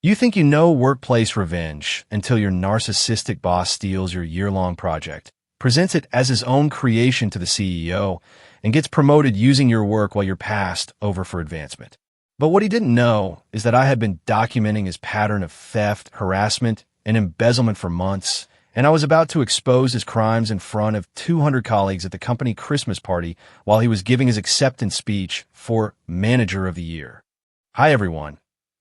You think you know workplace revenge until your narcissistic boss steals your year-long project, presents it as his own creation to the CEO, and gets promoted using your work while you're passed over for advancement. But what he didn't know is that I had been documenting his pattern of theft, harassment, and embezzlement for months, and I was about to expose his crimes in front of 200 colleagues at the company Christmas party while he was giving his acceptance speech for Manager of the Year. Hi, everyone.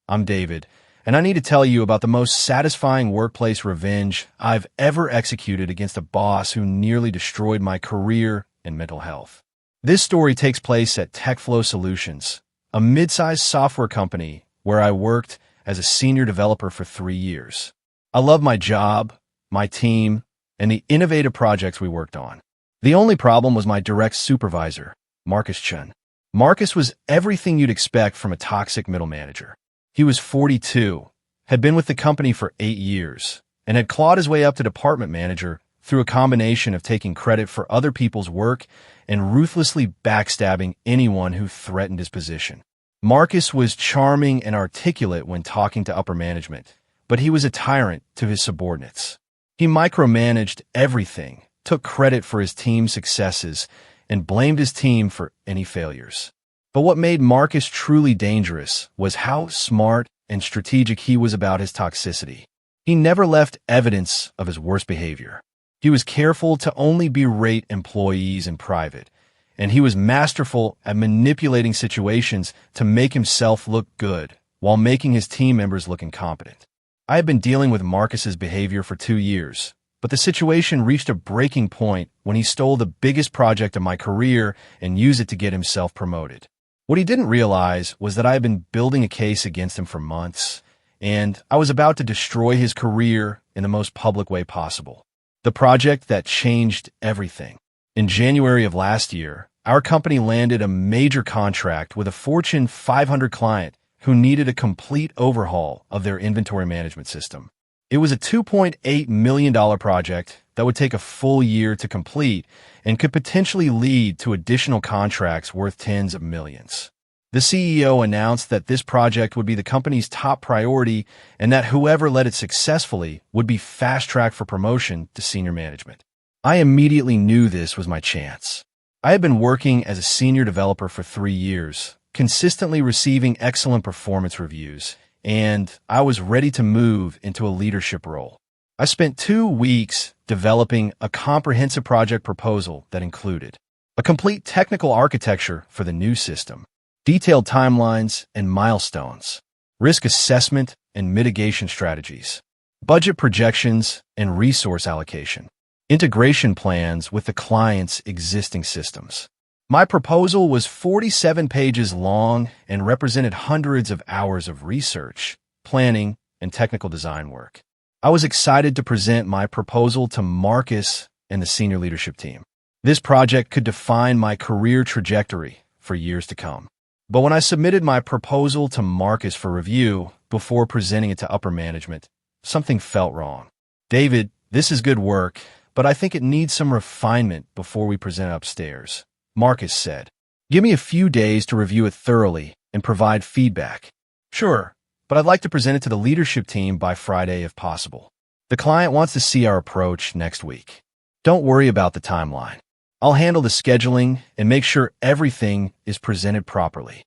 I'm David, and I need to tell you about the most satisfying workplace revenge I've ever executed against a boss who nearly destroyed my career and mental health. This story takes place at TechFlow Solutions, a mid-sized software company where I worked as a senior developer for 3 years. I love my job, my team, and the innovative projects we worked on. The only problem was my direct supervisor, Marcus Chun. Marcus was everything you'd expect from a toxic middle manager. He was 42, had been with the company for 8 years, and had clawed his way up to department manager through a combination of taking credit for other people's work and ruthlessly backstabbing anyone who threatened his position. Marcus was charming and articulate when talking to upper management, but he was a tyrant to his subordinates. He micromanaged everything, took credit for his team's successes, and blamed his team for any failures. But what made Marcus truly dangerous was how smart and strategic he was about his toxicity. He never left evidence of his worst behavior. He was careful to only berate employees in private, and he was masterful at manipulating situations to make himself look good while making his team members look incompetent. I had been dealing with Marcus's behavior for 2 years, but the situation reached a breaking point when he stole the biggest project of my career and used it to get himself promoted. What he didn't realize was that I had been building a case against him for months, and I was about to destroy his career in the most public way possible. The project that changed everything. In January of last year, our company landed a major contract with a Fortune 500 client who needed a complete overhaul of their inventory management system. It was a $2.8 million project that would take a full year to complete and could potentially lead to additional contracts worth tens of millions. The CEO announced that this project would be the company's top priority and that whoever led it successfully would be fast-tracked for promotion to senior management. I immediately knew this was my chance. I had been working as a senior developer for 3 years, consistently receiving excellent performance reviews, and I was ready to move into a leadership role. I spent 2 weeks developing a comprehensive project proposal that included a complete technical architecture for the new system, detailed timelines and milestones, risk assessment and mitigation strategies, budget projections and resource allocation, integration plans with the client's existing systems. My proposal was 47 pages long and represented hundreds of hours of research, planning, and technical design work. I was excited to present my proposal to Marcus and the senior leadership team. This project could define my career trajectory for years to come. But when I submitted my proposal to Marcus for review before presenting it to upper management, something felt wrong. David, this is good work, but I think it needs some refinement before we present it upstairs. Marcus said, give me a few days to review it thoroughly and provide feedback. Sure, but I'd like to present it to the leadership team by Friday if possible. The client wants to see our approach next week. Don't worry about the timeline. I'll handle the scheduling and make sure everything is presented properly.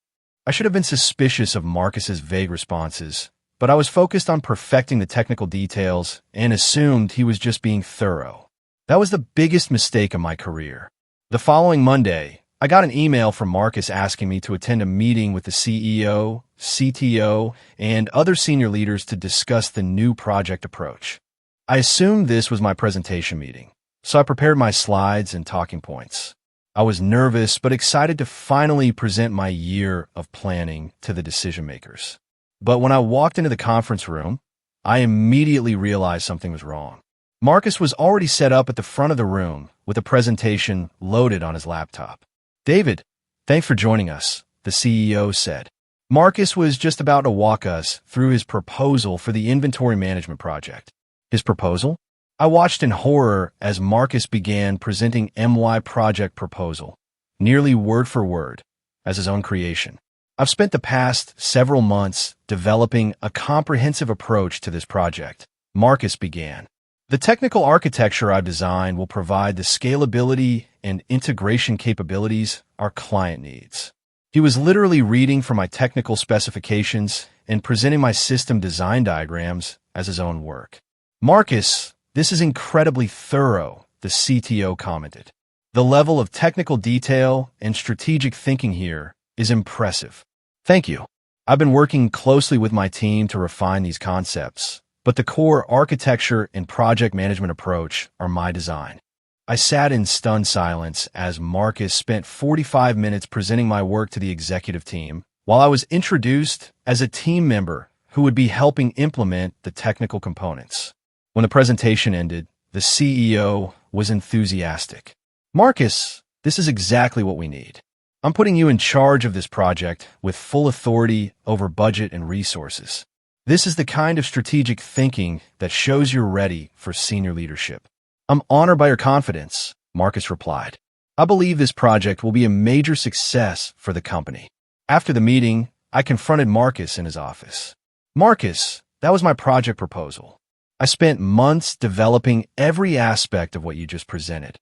I should have been suspicious of Marcus's vague responses, but I was focused on perfecting the technical details and assumed he was just being thorough. That was the biggest mistake of my career. The following Monday, I got an email from Marcus asking me to attend a meeting with the CEO, CTO, and other senior leaders to discuss the new project approach. I assumed this was my presentation meeting, so I prepared my slides and talking points. I was nervous but excited to finally present my year of planning to the decision makers. But when I walked into the conference room, I immediately realized something was wrong. Marcus was already set up at the front of the room with a presentation loaded on his laptop. David, thanks for joining us, the CEO said. Marcus was just about to walk us through his proposal for the inventory management project. His proposal? I watched in horror as Marcus began presenting MY project proposal, nearly word for word, as his own creation. I've spent the past several months developing a comprehensive approach to this project, Marcus began. The technical architecture I've designed will provide the scalability and integration capabilities our client needs. He was literally reading from my technical specifications and presenting my system design diagrams as his own work. Marcus, this is incredibly thorough, the CTO commented. The level of technical detail and strategic thinking here is impressive. Thank you. I've been working closely with my team to refine these concepts, but the core architecture and project management approach are my design. I sat in stunned silence as Marcus spent 45 minutes presenting my work to the executive team, while I was introduced as a team member who would be helping implement the technical components. When the presentation ended, the CEO was enthusiastic. Marcus, this is exactly what we need. I'm putting you in charge of this project with full authority over budget and resources. This is the kind of strategic thinking that shows you're ready for senior leadership. I'm honored by your confidence, Marcus replied. I believe this project will be a major success for the company. After the meeting, I confronted Marcus in his office. Marcus, that was my project proposal. I spent months developing every aspect of what you just presented.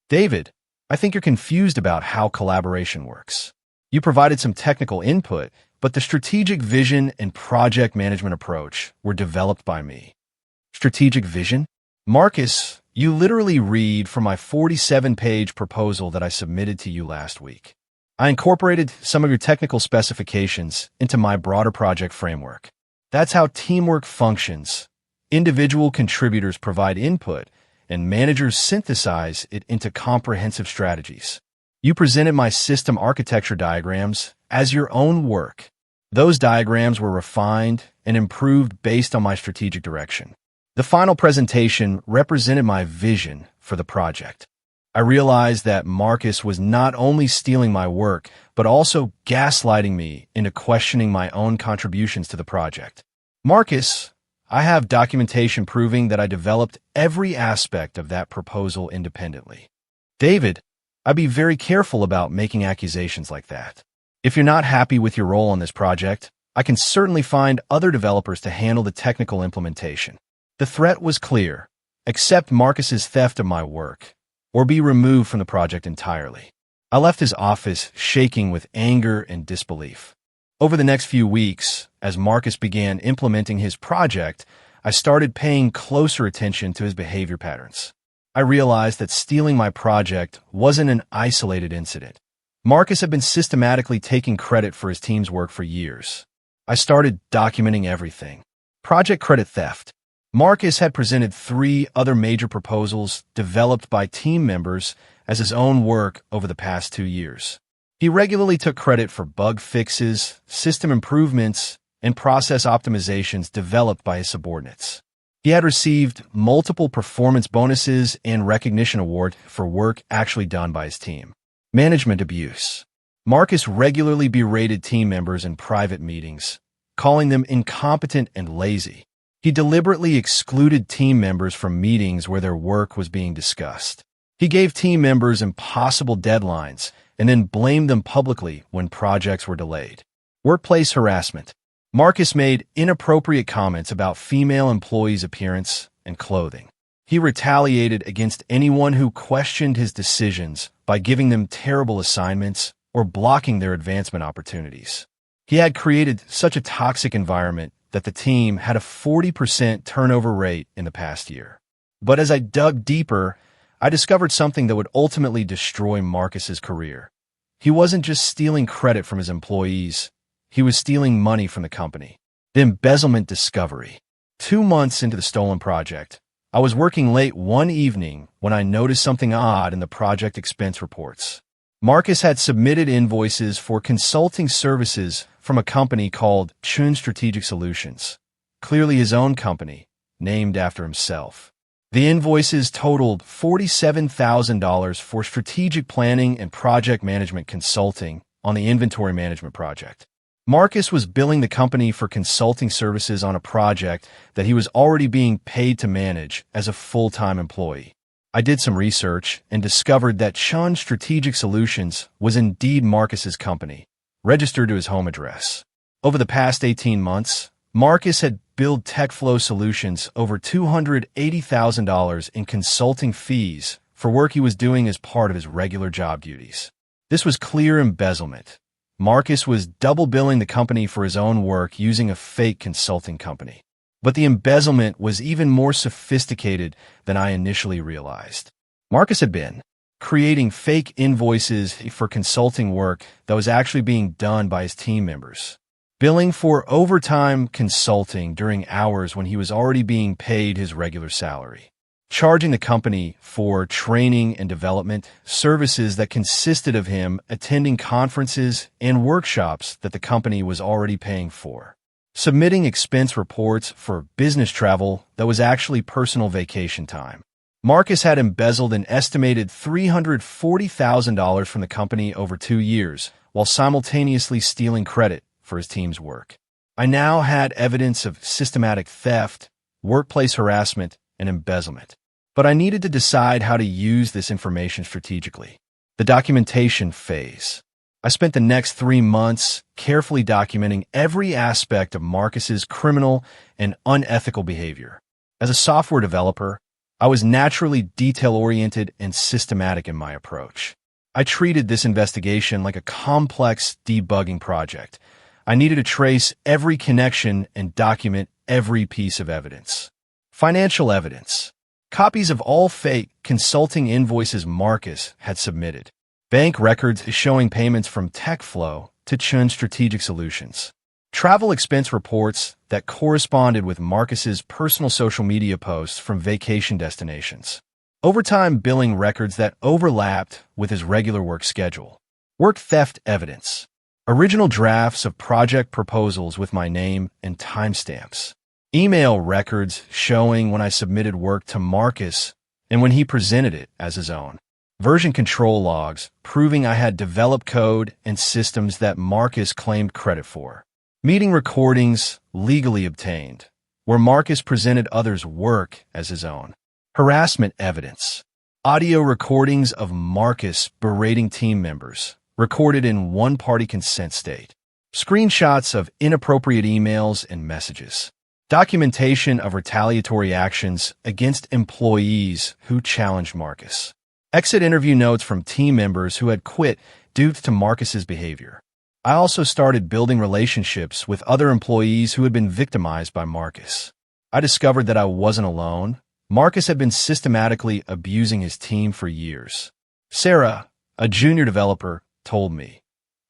David, I think you're confused about how collaboration works. You provided some technical input, but the strategic vision and project management approach were developed by me. Strategic vision? Marcus, you literally read from my 47-page proposal that I submitted to you last week. I incorporated some of your technical specifications into my broader project framework. That's how teamwork functions. Individual contributors provide input, and managers synthesize it into comprehensive strategies. You presented my system architecture diagrams as your own work. Those diagrams were refined and improved based on my strategic direction. The final presentation represented my vision for the project. I realized that Marcus was not only stealing my work, but also gaslighting me into questioning my own contributions to the project. Marcus, I have documentation proving that I developed every aspect of that proposal independently. David, I'd be very careful about making accusations like that. If you're not happy with your role on this project, I can certainly find other developers to handle the technical implementation. The threat was clear: accept Marcus's theft of my work, or be removed from the project entirely. I left his office shaking with anger and disbelief. Over the next few weeks, as Marcus began implementing his project, I started paying closer attention to his behavior patterns. I realized that stealing my project wasn't an isolated incident. Marcus had been systematically taking credit for his team's work for years. I started documenting everything. Project credit theft. Marcus had presented 3 other major proposals developed by team members as his own work over the past 2 years. He regularly took credit for bug fixes, system improvements, and process optimizations developed by his subordinates. He had received multiple performance bonuses and recognition awards for work actually done by his team. Management abuse. Marcus regularly berated team members in private meetings, calling them incompetent and lazy. He deliberately excluded team members from meetings where their work was being discussed. He gave team members impossible deadlines and then blamed them publicly when projects were delayed. Workplace harassment. Marcus made inappropriate comments about female employees' appearance and clothing. He retaliated against anyone who questioned his decisions by giving them terrible assignments or blocking their advancement opportunities. He had created such a toxic environment that the team had a 40% turnover rate in the past year. But as I dug deeper, I discovered something that would ultimately destroy Marcus's career. He wasn't just stealing credit from his employees, he was stealing money from the company. The embezzlement discovery. 2 months into the stolen project, I was working late one evening when I noticed something odd in the project expense reports. Marcus had submitted invoices for consulting services from a company called Chun Strategic Solutions, clearly his own company, named after himself. The invoices totaled $47,000 for strategic planning and project management consulting on the inventory management project. Marcus was billing the company for consulting services on a project that he was already being paid to manage as a full-time employee. I did some research and discovered that Chun Strategic Solutions was indeed Marcus's company, registered to his home address. Over the past 18 months, Marcus had billed TechFlow Solutions over $280,000 in consulting fees for work he was doing as part of his regular job duties. This was clear embezzlement. Marcus was double billing the company for his own work using a fake consulting company. But the embezzlement was even more sophisticated than I initially realized. Marcus had been creating fake invoices for consulting work that was actually being done by his team members, billing for overtime consulting during hours when he was already being paid his regular salary, charging the company for training and development services that consisted of him attending conferences and workshops that the company was already paying for, submitting expense reports for business travel that was actually personal vacation time. Marcus had embezzled an estimated $340,000 from the company over 2 years, while simultaneously stealing credit for his team's work. I now had evidence of systematic theft, workplace harassment, and embezzlement. But I needed to decide how to use this information strategically. The documentation phase. I spent the next 3 months carefully documenting every aspect of Marcus's criminal and unethical behavior. As a software developer, I was naturally detail-oriented and systematic in my approach. I treated this investigation like a complex debugging project. I needed to trace every connection and document every piece of evidence. Financial evidence. Copies of all fake consulting invoices Marcus had submitted. Bank records showing payments from TechFlow to Chun Strategic Solutions. Travel expense reports that corresponded with Marcus's personal social media posts from vacation destinations. Overtime billing records that overlapped with his regular work schedule. Work theft evidence. Original drafts of project proposals with my name and timestamps. Email records showing when I submitted work to Marcus and when he presented it as his own. Version control logs proving I had developed code and systems that Marcus claimed credit for. Meeting recordings legally obtained, where Marcus presented others' work as his own. Harassment evidence. Audio recordings of Marcus berating team members, recorded in one-party consent state. Screenshots of inappropriate emails and messages. Documentation of retaliatory actions against employees who challenged Marcus. Exit interview notes from team members who had quit due to Marcus's behavior. I also started building relationships with other employees who had been victimized by Marcus. I discovered that I wasn't alone. Marcus had been systematically abusing his team for years. Sarah, a junior developer, told me,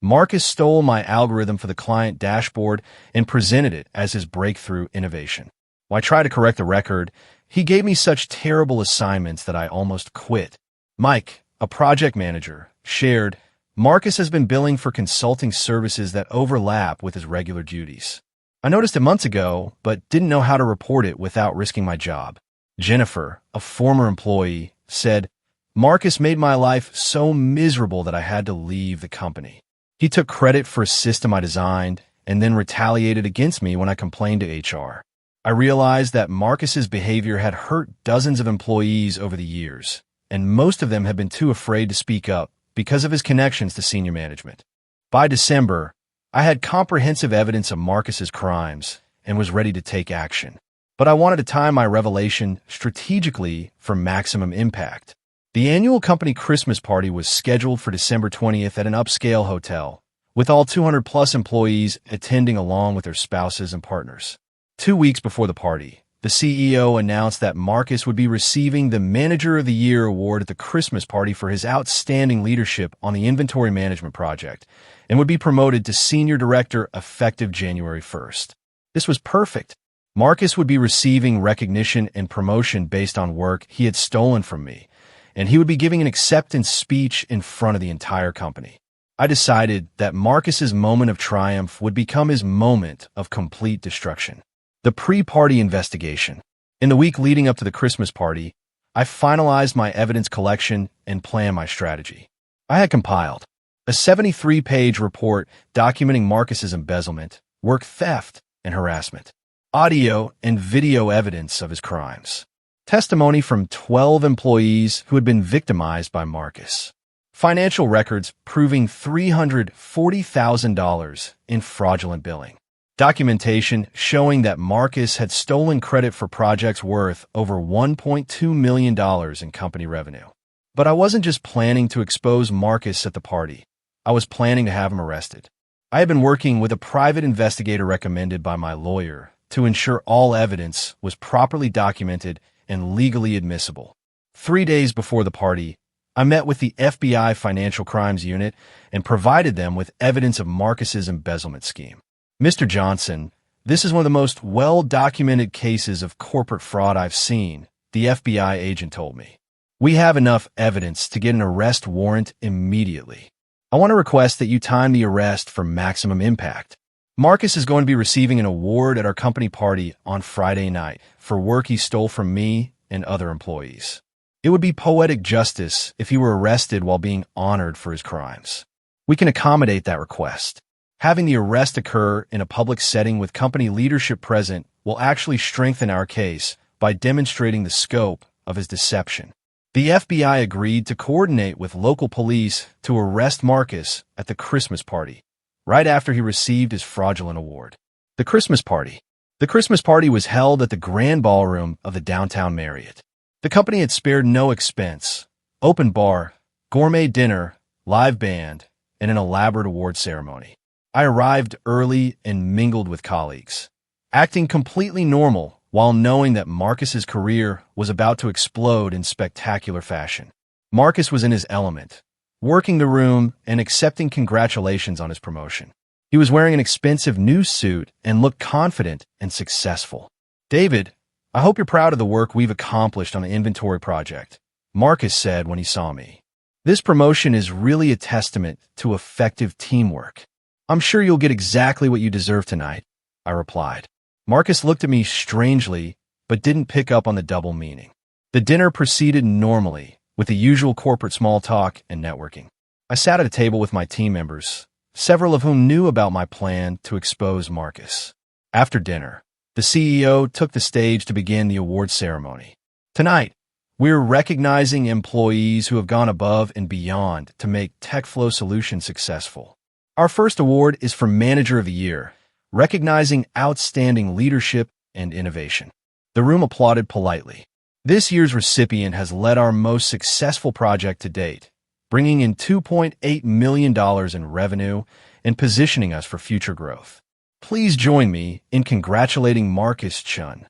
Marcus stole my algorithm for the client dashboard and presented it as his breakthrough innovation. When I tried to correct the record, he gave me such terrible assignments that I almost quit. Mike, a project manager, shared, Marcus has been billing for consulting services that overlap with his regular duties. I noticed it months ago, but didn't know how to report it without risking my job. Jennifer, a former employee, said, Marcus made my life so miserable that I had to leave the company. He took credit for a system I designed and then retaliated against me when I complained to HR. I realized that Marcus's behavior had hurt dozens of employees over the years, and most of them had been too afraid to speak up because of his connections to senior management. By December, I had comprehensive evidence of Marcus's crimes and was ready to take action. But I wanted to time my revelation strategically for maximum impact. The annual company Christmas party was scheduled for December 20th at an upscale hotel, with all 200-plus employees attending along with their spouses and partners. 2 weeks before the party, the CEO announced that Marcus would be receiving the Manager of the Year award at the Christmas party for his outstanding leadership on the inventory management project and would be promoted to Senior Director effective January 1st. This was perfect. Marcus would be receiving recognition and promotion based on work he had stolen from me, and he would be giving an acceptance speech in front of the entire company. I decided that Marcus's moment of triumph would become his moment of complete destruction. The pre-party investigation. In the week leading up to the Christmas party, I finalized my evidence collection and planned my strategy. I had compiled a 73-page report documenting Marcus's embezzlement, work theft, and harassment, audio and video evidence of his crimes, testimony from 12 employees who had been victimized by Marcus, Financial records proving $340,000 in fraudulent billing. Documentation showing that Marcus had stolen credit for projects worth over $1.2 million in company revenue. But I wasn't just planning to expose Marcus at the party. I was planning to have him arrested. I had been working with a private investigator recommended by my lawyer to ensure all evidence was properly documented and legally admissible. 3 days before the party, I met with the FBI Financial Crimes Unit and provided them with evidence of Marcus's embezzlement scheme. Mr. Johnson, this is one of the most well-documented cases of corporate fraud I've seen, the FBI agent told me. We have enough evidence to get an arrest warrant immediately. I want to request that you time the arrest for maximum impact. Marcus is going to be receiving an award at our company party on Friday night for work he stole from me and other employees. It would be poetic justice if he were arrested while being honored for his crimes. We can accommodate that request. Having the arrest occur in a public setting with company leadership present will actually strengthen our case by demonstrating the scope of his deception. The FBI agreed to coordinate with local police to arrest Marcus at the Christmas party, right after he received his fraudulent award. The Christmas party. The Christmas party was held at the Grand Ballroom of the downtown Marriott. The company had spared no expense: open bar, gourmet dinner, live band, and an elaborate award ceremony. I arrived early and mingled with colleagues, acting completely normal while knowing that Marcus's career was about to explode in spectacular fashion. Marcus was in his element, working the room and accepting congratulations on his promotion. He was wearing an expensive new suit and looked confident and successful. "David, I hope you're proud of the work we've accomplished on the inventory project," Marcus said when he saw me. "This promotion is really a testament to effective teamwork. I'm sure you'll get exactly what you deserve tonight," I replied. Marcus looked at me strangely, but didn't pick up on the double meaning. The dinner proceeded normally, with the usual corporate small talk and networking. I sat at a table with my team members, several of whom knew about my plan to expose Marcus. After dinner, the CEO took the stage to begin the award ceremony. Tonight, we're recognizing employees who have gone above and beyond to make TechFlow Solutions successful. Our first award is for Manager of the Year, recognizing outstanding leadership and innovation. The room applauded politely. This year's recipient has led our most successful project to date, bringing in $2.8 million in revenue and positioning us for future growth. Please join me in congratulating Marcus Chun.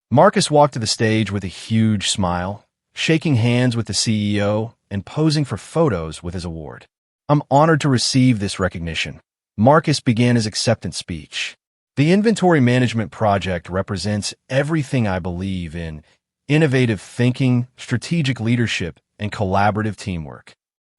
Marcus walked to the stage with a huge smile, shaking hands with the CEO and posing for photos with his award. "I'm honored to receive this recognition." Marcus began his acceptance speech. "The inventory management project represents everything I believe in: innovative thinking, strategic leadership, and collaborative teamwork."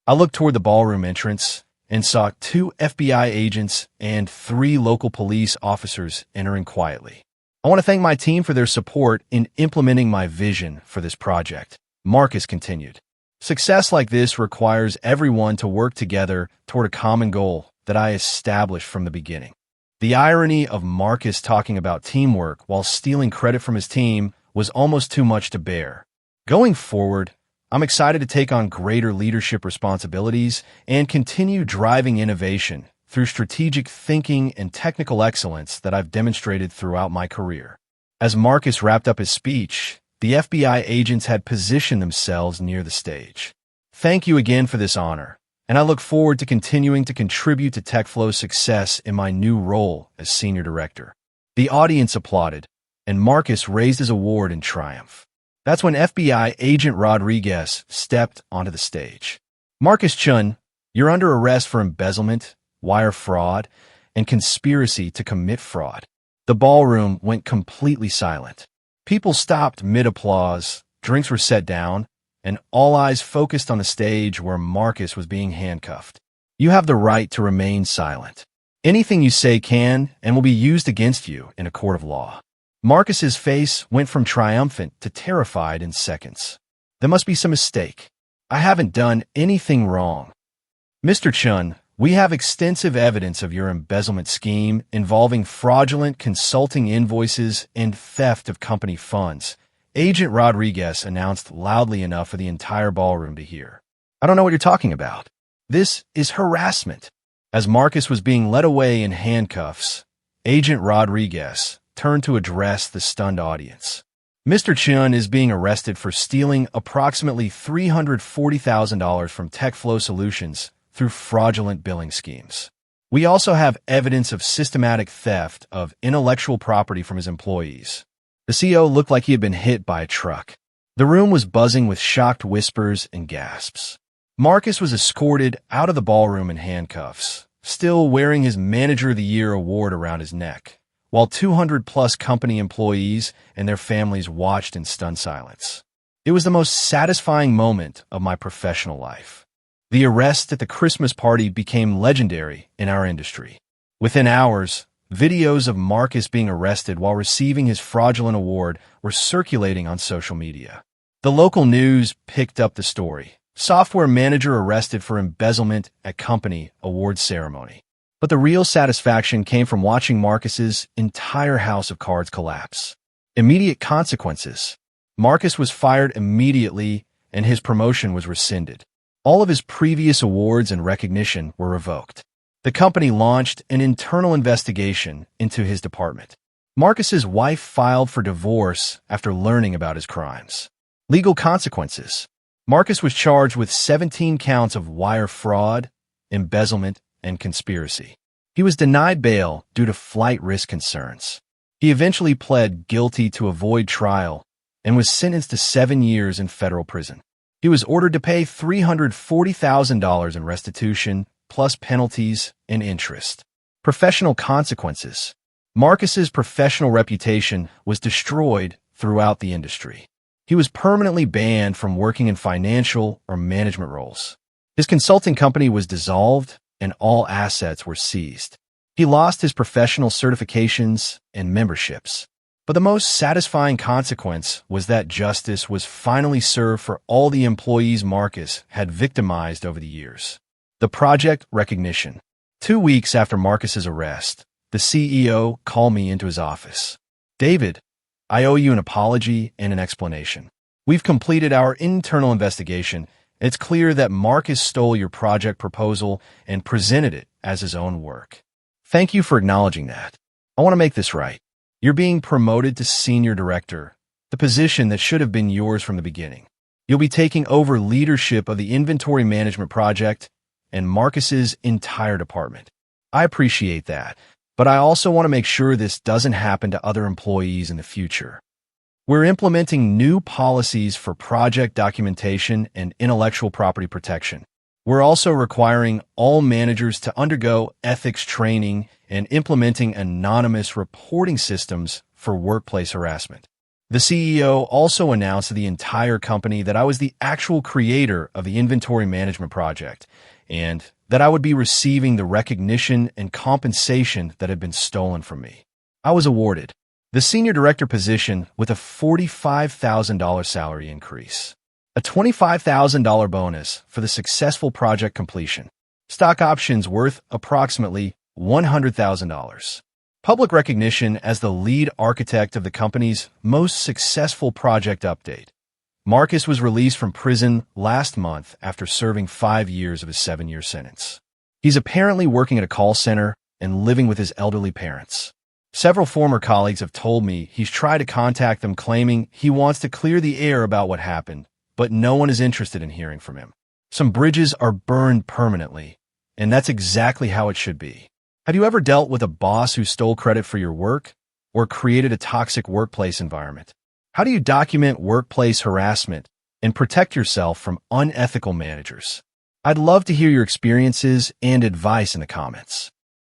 I looked toward the ballroom entrance and saw 2 FBI agents and 3 local police officers entering quietly. "I want to thank my team for their support in implementing my vision for this project," Marcus continued. "Success like this requires everyone to work together toward a common goal that I established from the beginning." The irony of Marcus talking about teamwork while stealing credit from his team was almost too much to bear. Going forward, I'm excited to take on greater leadership responsibilities and continue driving innovation through strategic thinking and technical excellence that I've demonstrated throughout my career. As Marcus wrapped up his speech, the FBI agents had positioned themselves near the stage. "Thank you again for this honor, and I look forward to continuing to contribute to TechFlow's success in my new role as Senior Director." The audience applauded, and Marcus raised his award in triumph. That's when FBI Agent Rodriguez stepped onto the stage. "Marcus Chun, you're under arrest for embezzlement, wire fraud, and conspiracy to commit fraud." The ballroom went completely silent. People stopped mid-applause, drinks were set down, and all eyes focused on the stage where Marcus was being handcuffed. "You have the right to remain silent. Anything you say can and will be used against you in a court of law." Marcus's face went from triumphant to terrified in seconds. "There must be some mistake. I haven't done anything wrong." "Mr. Chun, we have extensive evidence of your embezzlement scheme involving fraudulent consulting invoices and theft of company funds," Agent Rodriguez announced loudly enough for the entire ballroom to hear. I don't know what you're talking about. This is harassment. As Marcus was being led away in handcuffs, Agent Rodriguez turned to address the stunned audience. Mr. Chun is being arrested for stealing approximately $340,000 from TechFlow Solutions through fraudulent billing schemes. We also have evidence of systematic theft of intellectual property from his employees. The CEO looked like he had been hit by a truck. The room was buzzing with shocked whispers and gasps. Marcus was escorted out of the ballroom in handcuffs, still wearing his Manager of the Year award around his neck, while 200-plus company employees and their families watched in stunned silence. It was the most satisfying moment of my professional life. The arrest at the Christmas party became legendary in our industry. Within hours, videos of Marcus being arrested while receiving his fraudulent award were circulating on social media. The local news picked up the story. Software manager arrested for embezzlement at company award ceremony. But the real satisfaction came from watching Marcus's entire house of cards collapse. Immediate consequences. Marcus was fired immediately and his promotion was rescinded. All of his previous awards and recognition were revoked. The company launched an internal investigation into his department. Marcus's wife filed for divorce after learning about his crimes. Legal consequences. Marcus was charged with 17 counts of wire fraud, embezzlement, and conspiracy. He was denied bail due to flight risk concerns. He eventually pled guilty to avoid trial and was sentenced to 7 years in federal prison. He was ordered to pay $340,000 in restitution, plus penalties and interest. Professional consequences. Marcus's professional reputation was destroyed throughout the industry. He was permanently banned from working in financial or management roles. His consulting company was dissolved and all assets were seized. He lost his professional certifications and memberships. But the most satisfying consequence was that justice was finally served for all the employees Marcus had victimized over the years. The project recognition. 2 weeks after Marcus's arrest, the CEO called me into his office. "David, I owe you an apology and an explanation. We've completed our internal investigation. It's clear that Marcus stole your project proposal and presented it as his own work. Thank you for acknowledging that. I want to make this right. You're being promoted to senior director, the position that should have been yours from the beginning. You'll be taking over leadership of the inventory management project and Marcus's entire department. I appreciate that, but I also want to make sure this doesn't happen to other employees in the future. We're implementing new policies for project documentation and intellectual property protection. We're also requiring all managers to undergo ethics training and implementing anonymous reporting systems for workplace harassment." The CEO also announced to the entire company that I was the actual creator of the inventory management project and that I would be receiving the recognition and compensation that had been stolen from me. I was awarded the senior director position with a $45,000 salary increase, a $25,000 bonus for the successful project completion, stock options worth approximately $100,000, public recognition as the lead architect of the company's most successful project update. Marcus was released from prison last month after serving 5 years of his 7-year sentence. He's apparently working at a call center and living with his elderly parents. Several former colleagues have told me he's tried to contact them claiming he wants to clear the air about what happened, but no one is interested in hearing from him. Some bridges are burned permanently, and that's exactly how it should be. Have you ever dealt with a boss who stole credit for your work or created a toxic workplace environment? How do you document workplace harassment and protect yourself from unethical managers? I'd love to hear your experiences and advice in the comments.